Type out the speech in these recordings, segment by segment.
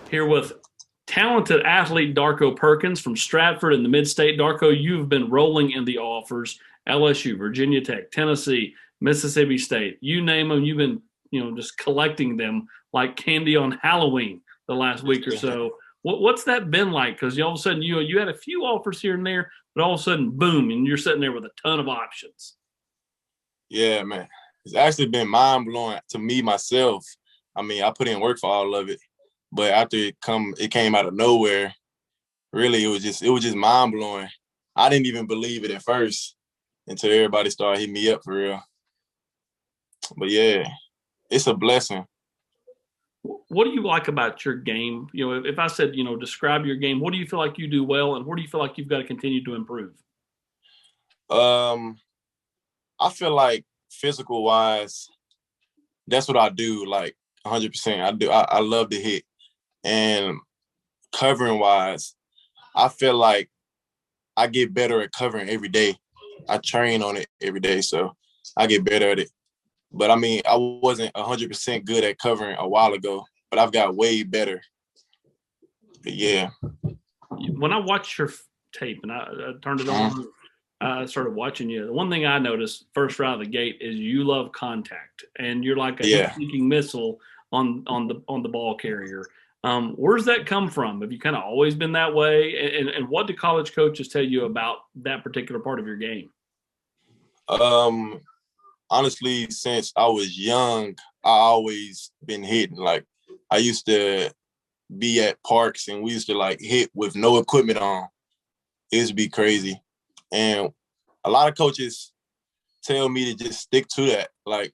Here with talented athlete Darko Perkins from Stratford in the Mid-State. Darko, you've been rolling in the offers. LSU, Virginia Tech, Tennessee, Mississippi State, you name them, you've been, just collecting them like candy on Halloween the last week or so. What's that been like? Because all of a sudden you had a few offers here and there, but all of a sudden, boom, and you're sitting there with a ton of options. Yeah, man. It's actually been mind blowing to me myself. I mean, I put in work for all of it, but after it came out of nowhere. Really, it was just mind blowing. I didn't even believe it at first until everybody started hitting me up for real. But yeah, it's a blessing. What do you like about your game? If I said, describe your game, what do you feel like you do well, and where do you feel like you've got to continue to improve? Um, I feel like physical wise, that's what I do. Like 100%. I do. I love to hit, and covering wise, I feel like I get better at covering every day. I train on it every day, so I get better at it. But I mean, I wasn't 100% good at covering a while ago, but I've got way better. But yeah. When I watched your tape and I turned it Uh-huh. on, I started watching you. The one thing I noticed first right out of the gate is you love contact, and you're like a Yeah. heat-seeking missile on the ball carrier. Where's that come from? Have you kind of always been that way? And what do college coaches tell you about that particular part of your game? Um, Honestly, since I was young, I always been hitting. Like I used to be at parks and we used to like hit with no equipment on. It used to be crazy. And a lot of coaches tell me to just stick to that. Like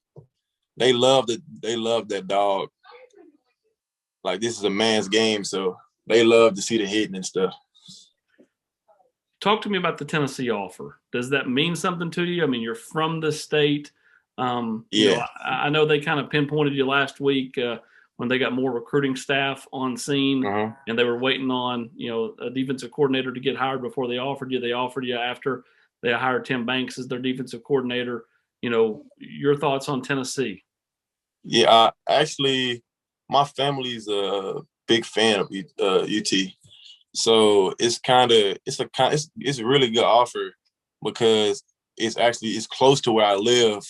they love that dog. Like this is a man's game, so they love to see the hitting and stuff. Talk to me about the Tennessee offer. Does that mean something to you? I mean, you're from the state. Yeah. I know they kind of pinpointed you last week when they got more recruiting staff on scene, Uh-huh. and they were waiting on a defensive coordinator to get hired before they offered you. They offered you after they hired Tim Banks as their defensive coordinator. Your thoughts on Tennessee? Yeah, actually, my family's a big fan of UT. So it's a really good offer because it's close to where I live.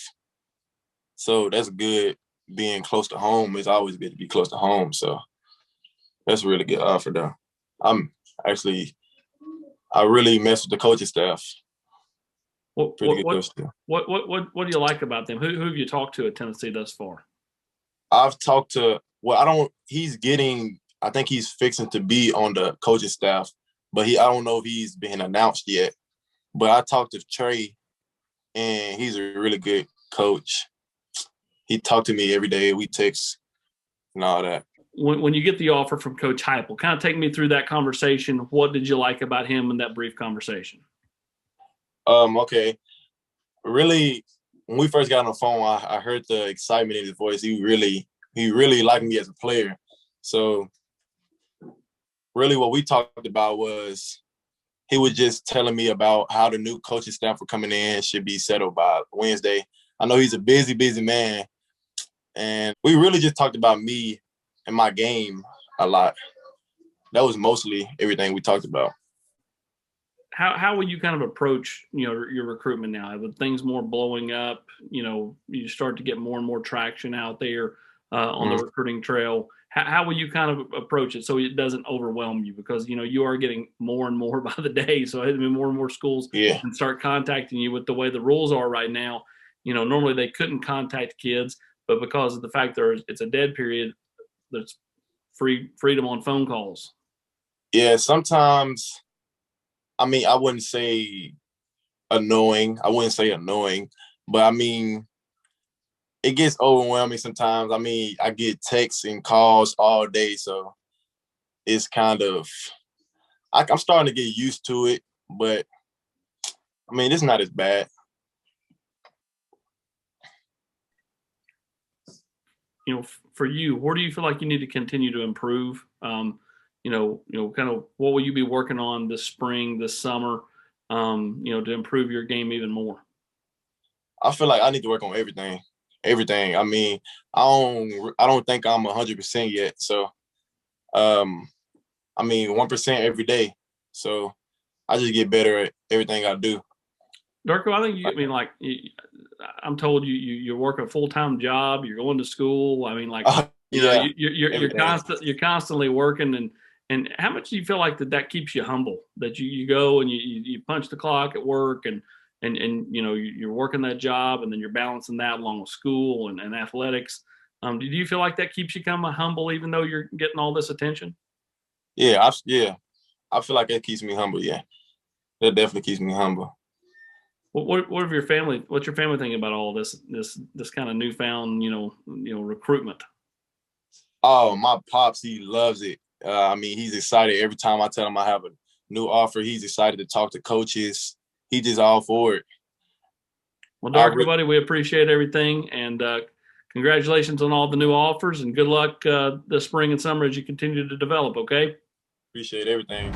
So that's good. Being close to home is always good to be close to home. So that's a really good offer though. I'm actually I really mess with the coaching staff. What Pretty what good what coach staff. what do you like about them? Who have you talked to at Tennessee thus far? I've talked to I think he's fixing to be on the coaching staff, but I don't know if he's been announced yet. But I talked to Trey and he's a really good coach. He talked to me every day. We text and all that. When you get the offer from Coach Heupel, kind of take me through that conversation. What did you like about him in that brief conversation? Okay. Really, when we first got on the phone, I heard the excitement in his voice. He really liked me as a player. So really what we talked about was he was just telling me about how the new coaching staff were coming in should be settled by Wednesday. I know he's a busy, busy man. And we really just talked about me and my game a lot. That was mostly everything we talked about. How will you kind of approach your recruitment now with things more blowing up? You start to get more and more traction out there on the Mhm. recruiting trail. How will you kind of approach it so it doesn't overwhelm you? Because you are getting more and more by the day. So I mean, more and more schools Yeah. can start contacting you with the way the rules are right now. Normally they couldn't contact kids, but because of the fact it's a dead period, there's freedom on phone calls. Yeah, sometimes, I mean, I wouldn't say annoying. I wouldn't say annoying, but I mean, it gets overwhelming sometimes. I mean, I get texts and calls all day, so it's kind of I'm starting to get used to it, but I mean, it's not as bad. For you, where do you feel like you need to continue to improve? Kind of what will you be working on this spring, this summer, to improve your game even more? I feel like I need to work on everything. Everything. I mean, I don't think I'm 100% yet, so I mean, 1% every day. So I just get better at everything I do. Darko, I think you. I mean, like, I'm told you're working a full time job. You're going to school. I mean, like, Yeah, you're everything. you're constantly working. And how much do you feel like that keeps you humble? That you go and you punch the clock at work and you're working that job and then you're balancing that along with school and athletics. Do you feel like that keeps you kind of humble even though you're getting all this attention? Yeah, I feel like that keeps me humble. Yeah, that definitely keeps me humble. What of your family? What's your family thinking about all this kind of newfound recruitment? Oh, my pops, he loves it. I mean, he's excited every time I tell him I have a new offer. He's excited to talk to coaches. He just all for it. Well, I Darko, really buddy, we appreciate everything and congratulations on all the new offers and good luck this spring and summer as you continue to develop. Okay. appreciate everything.